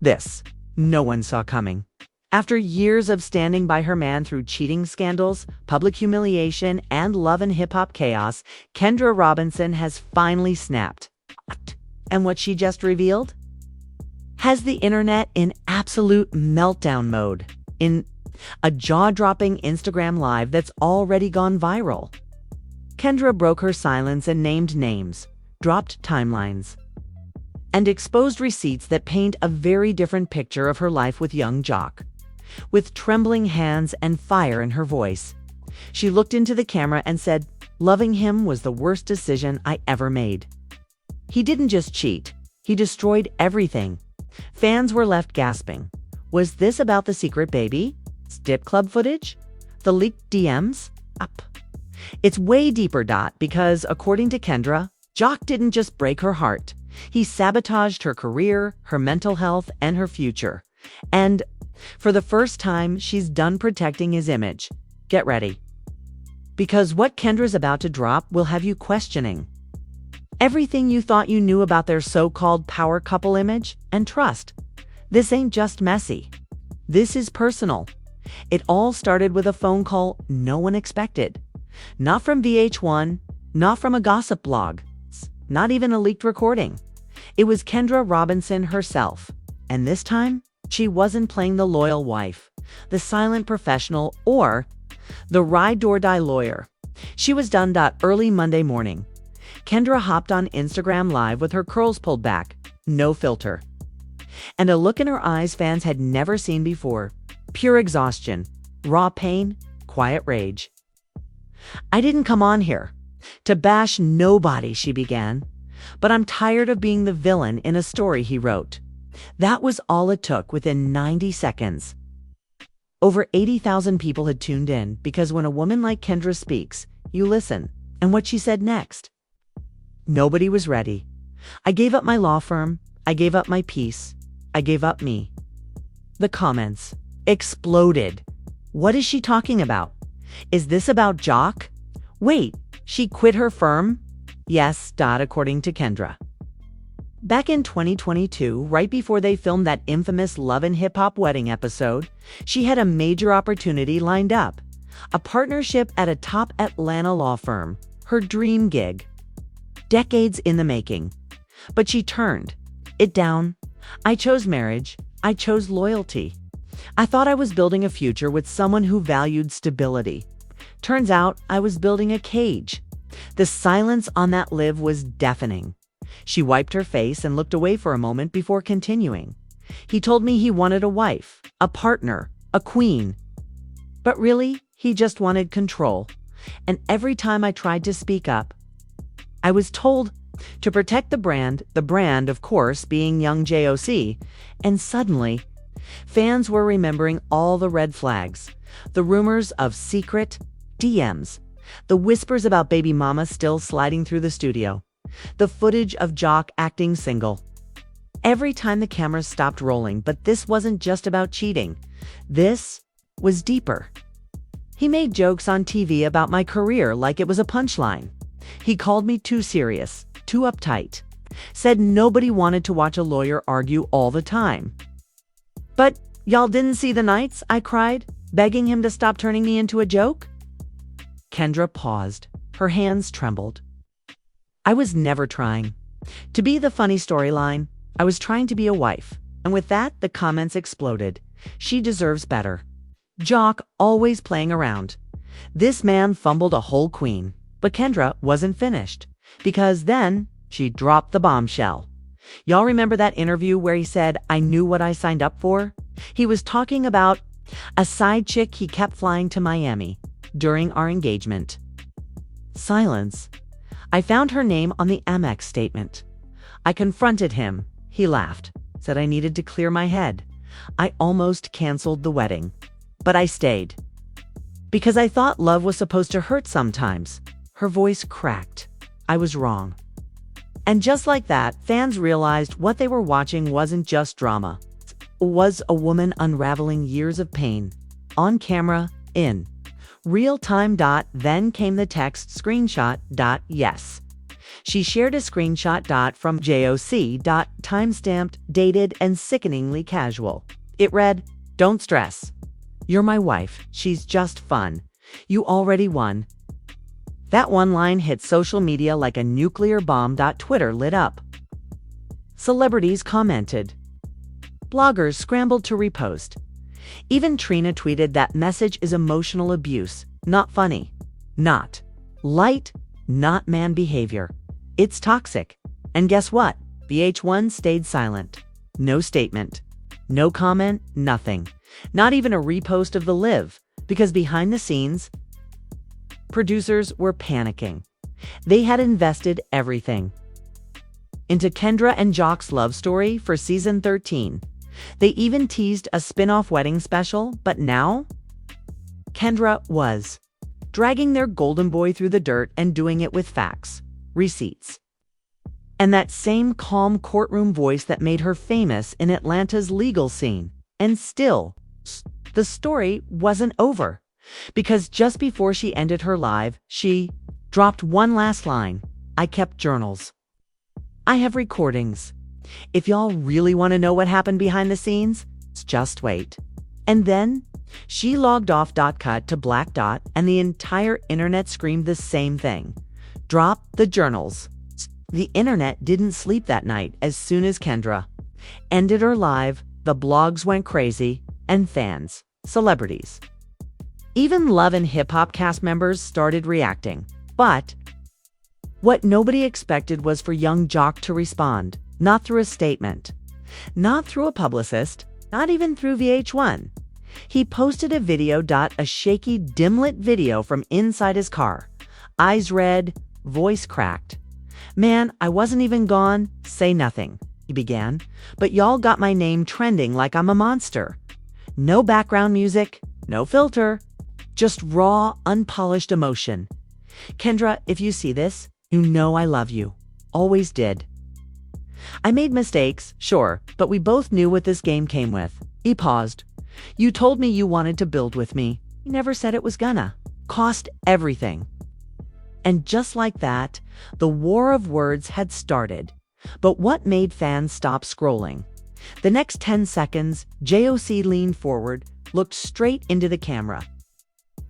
This, no one saw coming. After years of standing by her man through cheating scandals, public humiliation, and love and hip-hop chaos, Kendra Robinson has finally snapped. And what she just revealed? Has the internet in absolute meltdown mode, in a jaw-dropping Instagram Live that's already gone viral. Kendra broke her silence and named names, dropped timelines, and exposed receipts that paint a very different picture of her life with young Jock. With trembling hands and fire in her voice, she looked into the camera and said, "Loving him was the worst decision I ever made. He didn't just cheat, he destroyed everything." Fans were left gasping. Was this about the secret baby? Strip club footage? The leaked DMs? Up. It's way deeper, because according to Kendra, Jock didn't just break her heart. He sabotaged her career, her mental health, and her future. And for the first time, she's done protecting his image. Get ready. Because what Kendra's about to drop will have you questioning everything you thought you knew about their so-called power couple image. And trust, this ain't just messy. This is personal. It all started with a phone call no one expected. Not from VH1, not from a gossip blog, not even a leaked recording. It was Kendra Robinson herself. And this time, she wasn't playing the loyal wife, the silent professional, or the ride-or-die lawyer. She was done. Early Monday morning, Kendra hopped on Instagram Live with her curls pulled back, no filter, and a look in her eyes fans had never seen before. Pure exhaustion, raw pain, quiet rage. "I didn't come on here to bash nobody," she began, "but I'm tired of being the villain in a story he wrote." That was all it took. Within 90 seconds. Over 80,000 people had tuned in, because when a woman like Kendra speaks, you listen. And what she said next? Nobody was ready. "I gave up my law firm. I gave up my peace. I gave up me." The comments exploded. What is she talking about? Is this about Jock? Wait, she quit her firm? Yes, according to Kendra. Back in 2022, right before they filmed that infamous Love and Hip Hop wedding episode, she had a major opportunity lined up. A partnership at a top Atlanta law firm. Her dream gig. Decades in the making. But she turned it down. "I chose marriage. I chose loyalty. I thought I was building a future with someone who valued stability. Turns out I was building a cage." The silence on that live was deafening. She wiped her face and looked away for a moment before continuing. "He told me he wanted a wife, a partner, a queen. But really, he just wanted control. And every time I tried to speak up, I was told to protect the brand, of course, being young JOC. And suddenly, fans were remembering all the red flags, the rumors of secret DMs, the whispers about baby mama still sliding through the studio, the footage of Jock acting single. Every time the cameras stopped rolling, but this wasn't just about cheating. This was deeper. "He made jokes on TV about my career like it was a punchline. He called me too serious, too uptight. Said nobody wanted to watch a lawyer argue all the time. But y'all didn't see the nights," I cried, begging him to stop turning me into a joke. Kendra paused. Her hands trembled. "I was never trying to be the funny storyline. I was trying to be a wife." And with that, the comments exploded. "She deserves better. Jock always playing around. This man fumbled a whole queen." But Kendra wasn't finished, because then she dropped the bombshell. Y'all remember that interview where he said, "I knew what I signed up for"? He was talking about a side chick he kept flying to Miami during our engagement. Silence. "I found her name on the Amex statement. I confronted him. He laughed, said I needed to clear my head. I almost canceled the wedding. But I stayed. Because I thought love was supposed to hurt sometimes." Her voice cracked. I was wrong. And just like that, fans realized what they were watching wasn't just drama. It was a woman unraveling years of pain. On camera, in real time. Then came the text screenshot. Yes. She shared a screenshot from JOC. Timestamped, dated, and sickeningly casual. It read, "Don't stress. You're my wife. She's just fun. You already won." That one line hit social media like a nuclear bomb. Twitter lit up. Celebrities commented. Bloggers scrambled to repost. Even Trina tweeted that message is emotional abuse, not funny. Not light, not man behavior. It's toxic. And guess what? VH1 stayed silent. No statement. No comment, nothing. Not even a repost of the live, because behind the scenes, producers were panicking. They had invested everything into Kendra and Jock's love story for season 13. They even teased a spin-off wedding special, but now Kendra was dragging their golden boy through the dirt and doing it with facts, receipts, and that same calm courtroom voice that made her famous in Atlanta's legal scene. And still, the story wasn't over, because just before she ended her live, she dropped one last line. "I kept journals. I have recordings. If y'all really want to know what happened behind the scenes, just wait." And then she logged off. Cut to black. And the entire internet screamed the same thing. Drop the journals. The internet didn't sleep that night. As soon as Kendra ended her live, the blogs went crazy, and fans, celebrities, even Love and Hip Hop cast members started reacting. But what nobody expected was for young Jock to respond, not through a statement, not through a publicist, not even through VH1. He posted a video. A shaky, dim-lit video from inside his car. Eyes red, voice cracked. "Man, I wasn't even gone. Say nothing," he began, "but y'all got my name trending like I'm a monster. No background music, no filter, just raw, unpolished emotion. Kendra, if you see this, you know I love you. Always did. I made mistakes, sure, but we both knew what this game came with." He paused. "You told me you wanted to build with me. You never said it was gonna cost everything." And just like that, the war of words had started. But what made fans stop scrolling? The next 10 seconds, JOC leaned forward, looked straight into the camera,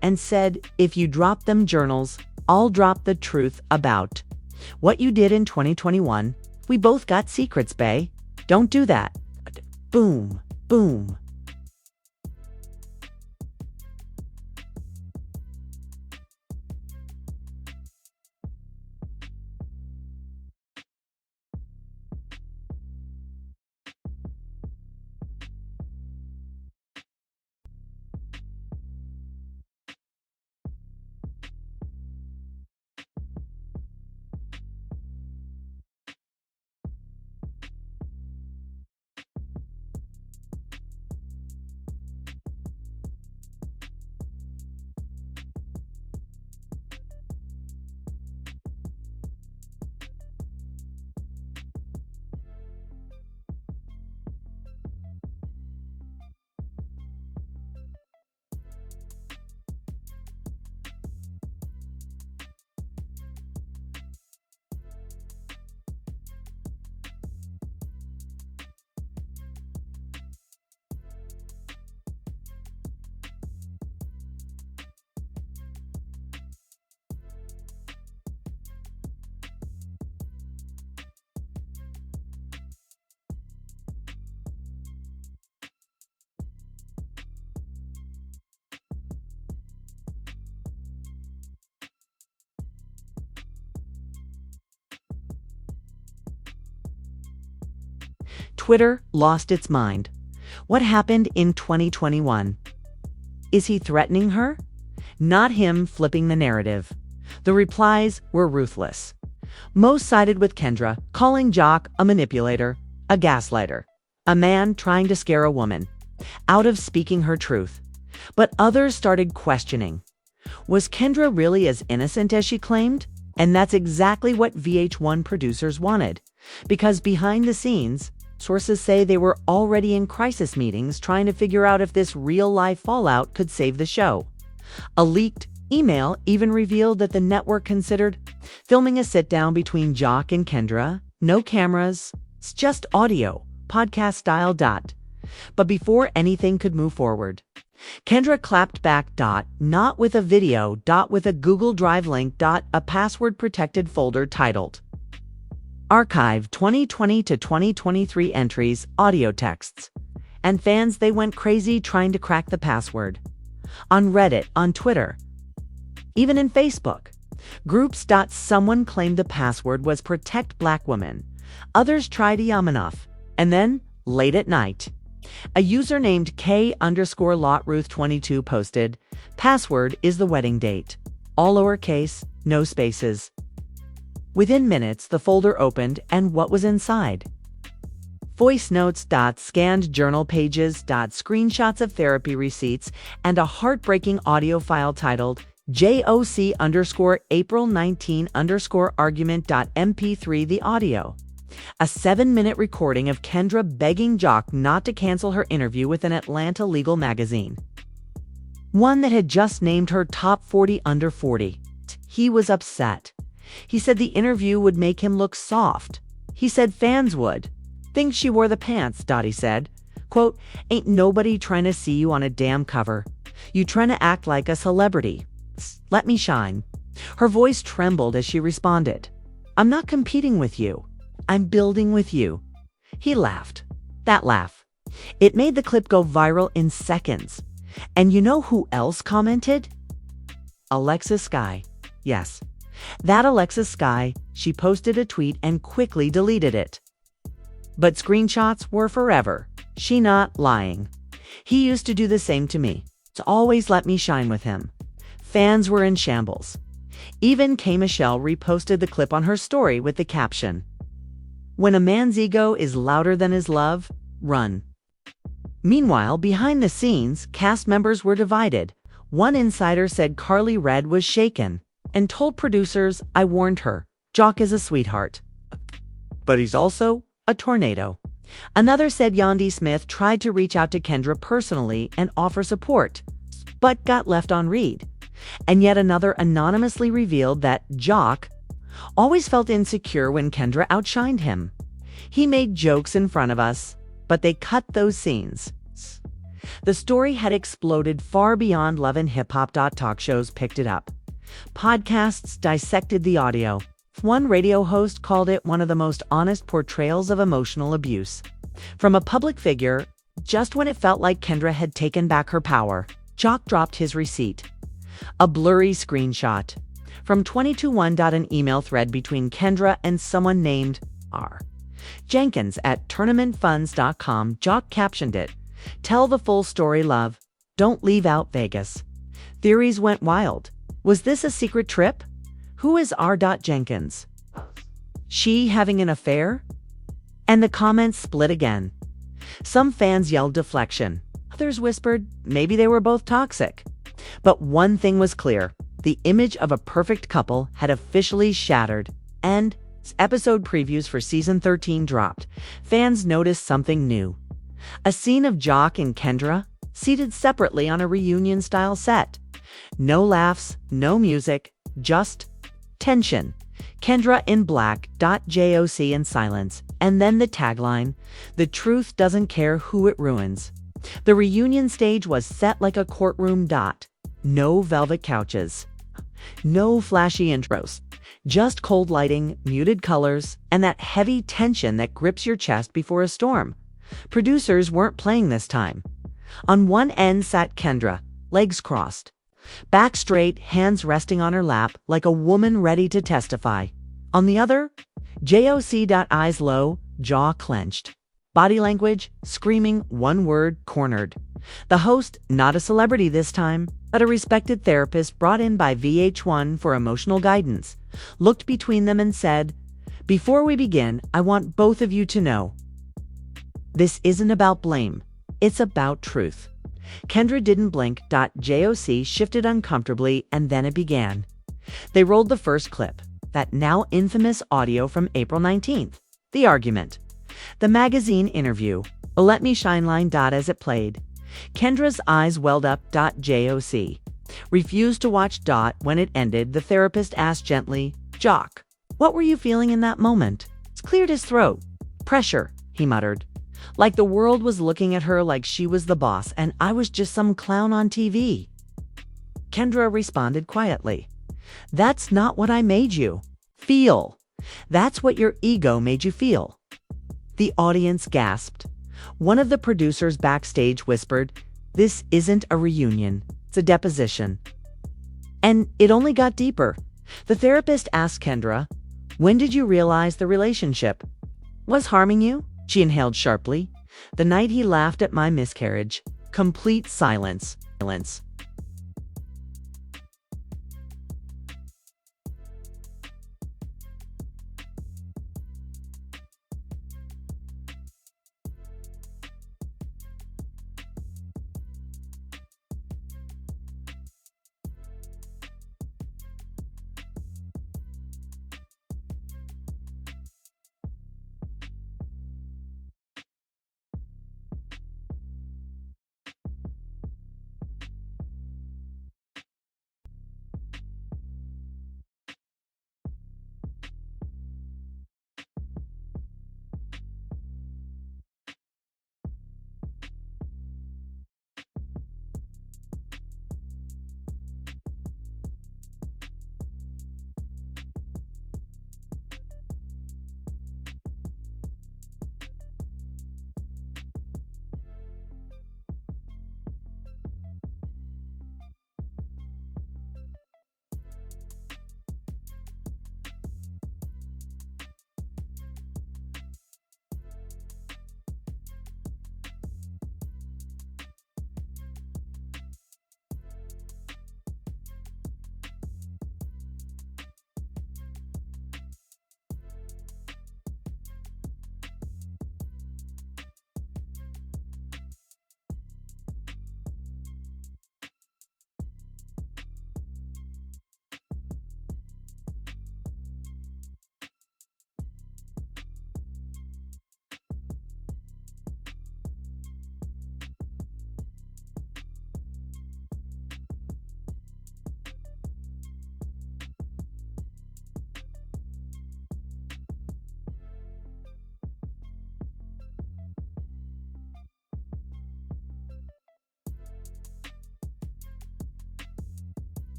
and said, "If you drop them journals, I'll drop the truth about what you did in 2021. We both got secrets, bae. Don't do that." Boom, boom. Twitter lost its mind. What happened in 2021? Is he threatening her? Not him flipping the narrative. The replies were ruthless. Most sided with Kendra, calling Jock a manipulator, a gaslighter, a man trying to scare a woman out of speaking her truth. But others started questioning. Was Kendra really as innocent as she claimed? And that's exactly what VH1 producers wanted. Because behind the scenes, sources say they were already in crisis meetings trying to figure out if this real-life fallout could save the show. A leaked Email even revealed that the network considered filming a sit-down between Jock and Kendra. No cameras, it's just audio, podcast style. But before anything could move forward, Kendra clapped back. Not with a video. With a Google Drive link. A password-protected folder titled Archive 2020 to 2023 Entries, Audio Texts. And fans, they went crazy trying to crack the password. On Reddit, on Twitter, even in Facebook. Groups. Someone claimed the password was Protect Black Women. Others tried Yamanov. And then, late at night, a user named K_LotRuth22 posted, "Password is the wedding date. All lowercase, no spaces." Within minutes, the folder opened, and what was inside? Voice notes. Scanned journal pages. Screenshots of therapy receipts, and a heartbreaking audio file titled JOC_April 19_argument.mp3. The audio. A 7-minute recording of Kendra begging Jock not to cancel her interview with an Atlanta legal magazine, one that had just named her top 40 under 40. He was upset. He said the interview would make him look soft. He said fans would think she wore the pants. He said, quote, "Ain't nobody trying to see you on a damn cover. You trying to act like a celebrity. Let me shine." Her voice trembled as she responded, "I'm not competing with you. I'm building with you." He laughed. That laugh, it made the clip go viral in seconds. And you know who else commented? Alexis Sky. Yes, that Alexis Sky. She posted a tweet and quickly deleted it. But screenshots were forever. She not lying. He used to do the same to me. To always let me shine with him. Fans were in shambles. Even K. Michelle reposted the clip on her story with the caption, "When a man's ego is louder than his love, run." Meanwhile, behind the scenes, cast members were divided. One insider said Carly Red was shaken and told producers, "I warned her. Jock is a sweetheart, but he's also a tornado." Another said Yandi Smith tried to reach out to Kendra personally and offer support, but got left on read. And yet another anonymously revealed that Jock always felt insecure when Kendra outshined him. He made jokes in front of us, but they cut those scenes. The story had exploded far beyond Love and Hip Hop. Talk shows picked it up. Podcasts dissected the audio. One radio host called it one of the most honest portrayals of emotional abuse. From a public figure, just when it felt like Kendra had taken back her power, Jock dropped his receipt. A blurry screenshot from 22:1. An email thread between Kendra and someone named R. Jenkins at tournamentfunds.com. Jock captioned it, "Tell the full story, love. Don't leave out Vegas." Theories went wild. Was this a secret trip? Who is R. Jenkins? She having an affair? And the comments split again. Some fans yelled deflection. Others whispered maybe they were both toxic. But one thing was clear. The image of a perfect couple had officially shattered. And as episode previews for season 13 dropped, fans noticed something new. A scene of Jock and Kendra seated separately on a reunion-style set. No laughs, no music, just tension. Kendra in black. JOC in silence. And then the tagline, "The truth doesn't care who it ruins." The reunion stage was set like a courtroom. No velvet couches. No flashy intros. Just cold lighting, muted colors, and that heavy tension that grips your chest before a storm. Producers weren't playing this time. On one end sat Kendra, legs crossed, back straight, hands resting on her lap like a woman ready to testify. On the other, JOC. Eyes low, jaw clenched. Body language, screaming, one word, cornered. The host, not a celebrity this time, but a respected therapist brought in by VH1 for emotional guidance, looked between them and said, "Before we begin, I want both of you to know, this isn't about blame. It's about truth." Kendra didn't blink. JOC shifted uncomfortably, and then it began. They rolled the first clip, that now infamous audio from April 19th, the argument. The magazine interview, a "Let Me Shine" line. As it played, Kendra's eyes welled up. JOC. refused to watch Dot when it ended, the therapist asked gently, "Jock, what were you feeling in that moment?" He cleared his throat. "Pressure," he muttered. "Like the world was looking at her like she was the boss and I was just some clown on TV." Kendra responded quietly, "That's not what I made you feel. That's what your ego made you feel." The audience gasped. One of the producers backstage whispered, "This isn't a reunion, it's a deposition." And it only got deeper. The therapist asked Kendra, "When did you realize the relationship was harming you?" She inhaled sharply. "The night he laughed at my miscarriage." Complete silence.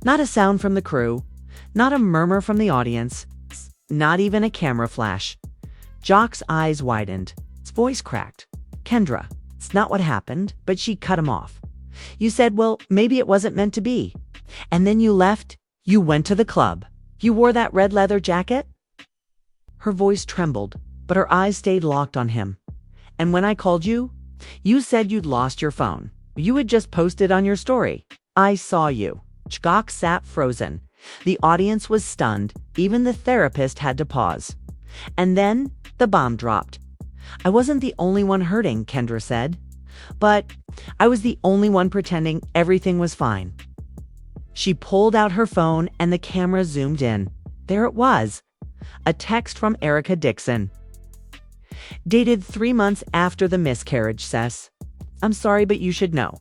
Not a sound from the crew, Not a murmur from the audience, not even a camera flash. Jock's eyes widened. His voice cracked. Kendra, it's not what happened, but she cut him off. You said, well, maybe it wasn't meant to be. And then you left. You went to the club. You wore that red leather jacket? Her voice trembled, but her eyes stayed locked on him. And when I called you, you said you'd lost your phone. You had just posted on your story. I saw you. Jock sat frozen. The audience was stunned. Even the therapist had to pause. And then the bomb dropped. I wasn't the only one hurting, Kendra said. But I was the only one pretending everything was fine. She pulled out her phone and the camera zoomed in. There it was. A text from Erica Dixon. Dated 3 months after the miscarriage, says, I'm sorry, but you should know.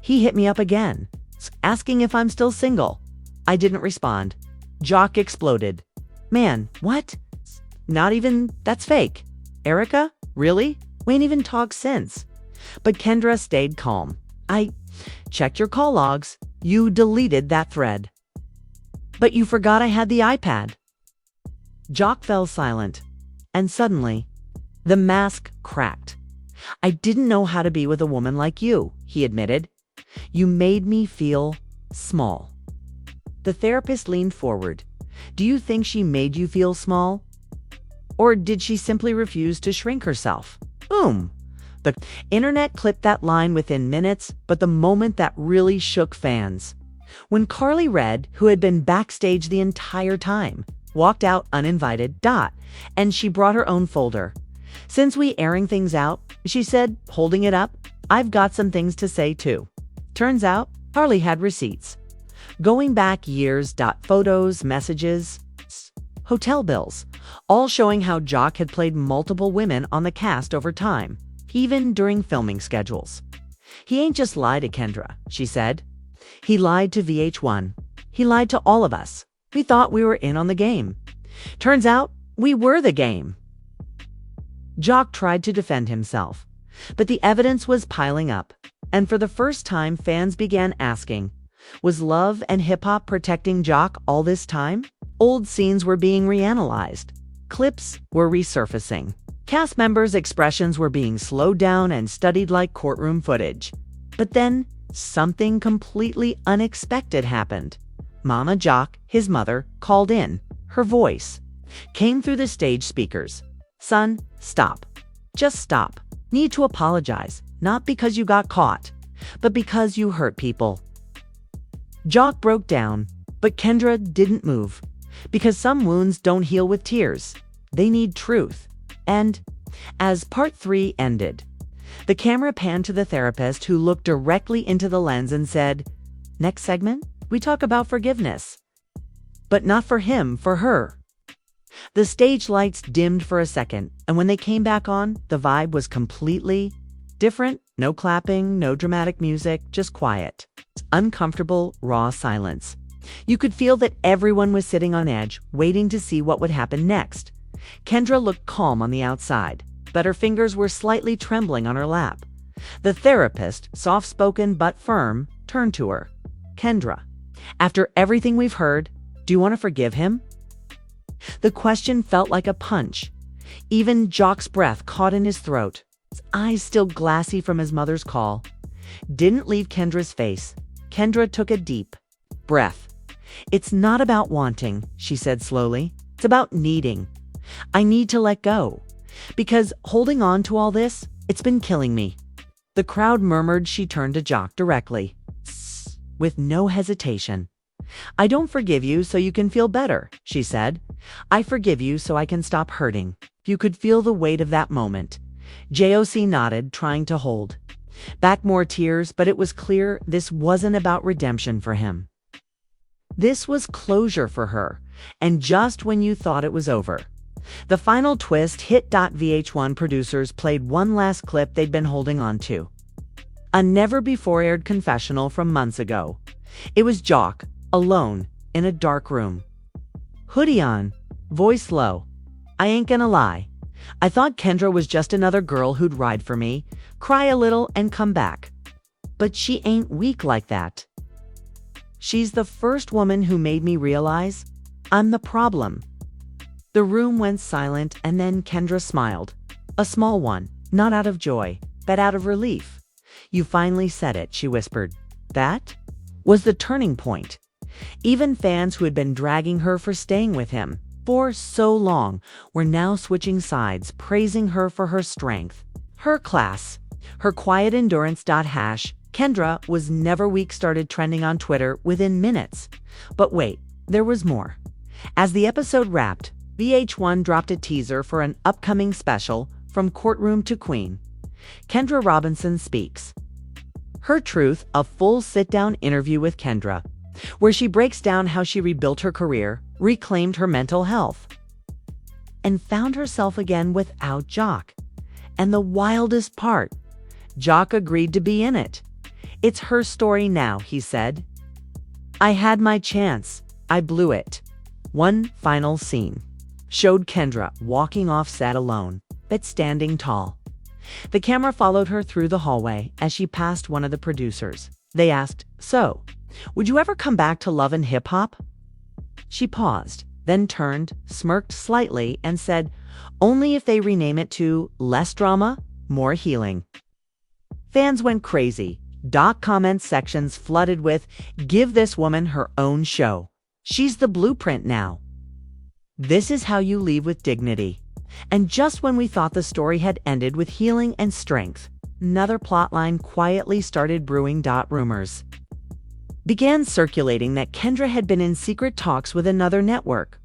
He hit me up again, asking if I'm still single. I didn't respond. Jock exploded. Man, what? Not even, that's fake. Erica? Really? We ain't even talked since. But Kendra stayed calm. I checked your call logs. You deleted that thread. But you forgot I had the iPad. Jock fell silent. And suddenly, the mask cracked. I didn't know how to be with a woman like you, he admitted. You made me feel small. The therapist leaned forward. Do you think she made you feel small? Or did she simply refuse to shrink herself? Boom! The internet clipped that line within minutes, but the moment that really shook fans. When Carly Red, who had been backstage the entire time, walked out uninvited, and she brought her own folder. Since we airing things out, she said, holding it up, I've got some things to say too. Turns out, Carly had receipts. Going back years, photos, messages, hotel bills, all showing how Jock had played multiple women on the cast over time, even during filming schedules. He ain't just lied to Kendra, she said. He lied to VH1. He lied to all of us. We thought we were in on the game. Turns out, we were the game. Jock tried to defend himself, but the evidence was piling up, and for the first time fans began asking, was love and hip-hop protecting Jock all this time? Old scenes were being reanalyzed. Clips were resurfacing. Cast members' expressions were being slowed down and studied like courtroom footage. But then, something completely unexpected happened. Mama Jock, his mother, called in. Her voice came through the stage speakers. Son, stop. Just stop. Need to apologize. Not because you got caught, but because you hurt people. Jock broke down, but Kendra didn't move. Because some wounds don't heal with tears. They need truth. And as part 3 ended, the camera panned to the therapist who looked directly into the lens and said, next segment, we talk about forgiveness. But not for him, for her. The stage lights dimmed for a second, and when they came back on, the vibe was completely different. No clapping, no dramatic music, just quiet. Uncomfortable, raw silence. You could feel that everyone was sitting on edge, waiting to see what would happen next. Kendra looked calm on the outside, but her fingers were slightly trembling on her lap. The therapist, soft-spoken but firm, turned to her. Kendra, after everything we've heard, do you want to forgive him? The question felt like a punch. Even Jock's breath caught in his throat. His eyes still glassy from his mother's call. Didn't leave Kendra's face. Kendra took a deep breath. It's not about wanting, she said slowly. It's about needing. I need to let go. Because holding on to all this, it's been killing me. The crowd murmured. She turned to Jock directly, with no hesitation. I don't forgive you so you can feel better, she said. I forgive you so I can stop hurting. You could feel the weight of that moment. JOC nodded, trying to hold back more tears, but it was clear this wasn't about redemption for him. This was closure for her, and just when you thought it was over. The final twist hit. VH1 producers played one last clip they'd been holding on to. A never-before-aired confessional from months ago. It was Jock, alone, in a dark room. Hoodie on, voice low. I ain't gonna lie. I thought Kendra was just another girl who'd ride for me, cry a little, and come back. But she ain't weak like that. She's the first woman who made me realize I'm the problem." The room went silent, and then Kendra smiled. A small one, not out of joy, but out of relief. "You finally said it," she whispered. That was the turning point. Even fans who had been dragging her for staying with him for so long were now switching sides, praising her for her strength, her class, her quiet endurance. Kendra was never weak started trending on Twitter within minutes. But wait, there was more. As the episode wrapped, VH1 dropped a teaser for an upcoming special, From Courtroom to Queen. Kendra Robinson speaks. Her Truth, a full sit-down interview with Kendra, where she breaks down how she rebuilt her career, reclaimed her mental health, and found herself again without Jock. And the wildest part, Jock agreed to be in it. "It's her story now," he said. "I had my chance. I blew it." One final scene showed Kendra walking off set alone, but standing tall. The camera followed her through the hallway as she passed one of the producers. They asked, "So, would you ever come back to Love and Hip Hop?" She paused, then turned, smirked slightly, and said, "Only if they rename it to Less Drama, More Healing." Fans went crazy. Comment sections flooded with, "Give this woman her own show. She's the blueprint now. This is how you leave with dignity." And just when we thought the story had ended with healing and strength, another plotline quietly started brewing. Rumors began circulating that Kendra had been in secret talks with another network,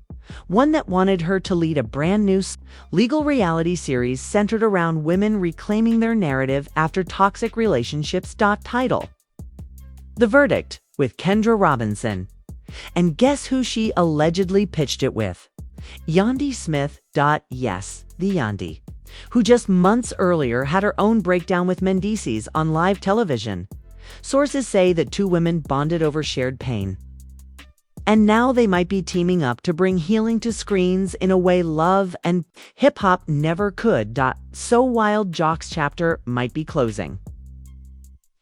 one that wanted her to lead a brand new legal reality series centered around women reclaiming their narrative after toxic relationships. Title: The Verdict, with Kendra Robinson. And guess who she allegedly pitched it with? Yandi Smith. Yes, the Yandi, who just months earlier had her own breakdown with Mendices on live television. Sources say that two women bonded over shared pain. And now they might be teaming up to bring healing to screens in a way Love and Hip Hop never could. So wild, Jock's chapter might be closing.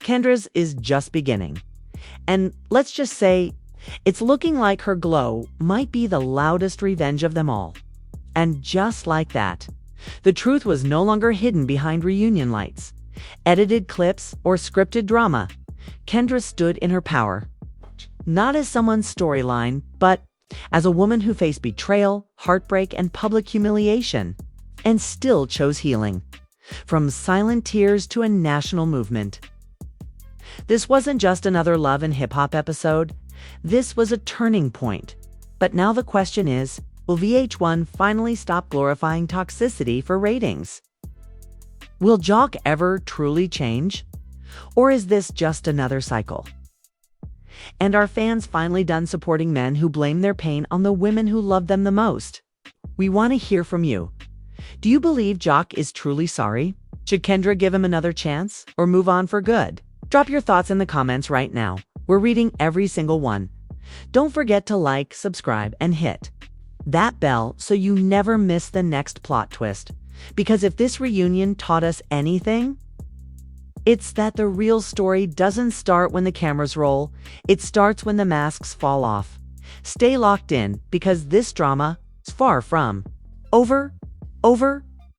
Kendra's is just beginning. And let's just say, it's looking like her glow might be the loudest revenge of them all. And just like that, the truth was no longer hidden behind reunion lights, edited clips, or scripted drama. Kendra stood in her power, not as someone's storyline, but as a woman who faced betrayal, heartbreak, and public humiliation, and still chose healing. From silent tears to a national movement. This wasn't just another Love and Hip Hop episode. This was a turning point. But now the question is, will VH1 finally stop glorifying toxicity for ratings? Will Jock ever truly change? Or is this just another cycle? And are fans finally done supporting men who blame their pain on the women who love them the most? We want to hear from you. Do you believe Jock is truly sorry? Should Kendra give him another chance or move on for good? Drop your thoughts in the comments right now. We're reading every single one. Don't forget to like, subscribe, and hit that bell so you never miss the next plot twist. Because if this reunion taught us anything, it's that the real story doesn't start when the cameras roll. It starts when the masks fall off. Stay locked in because this drama is far from over.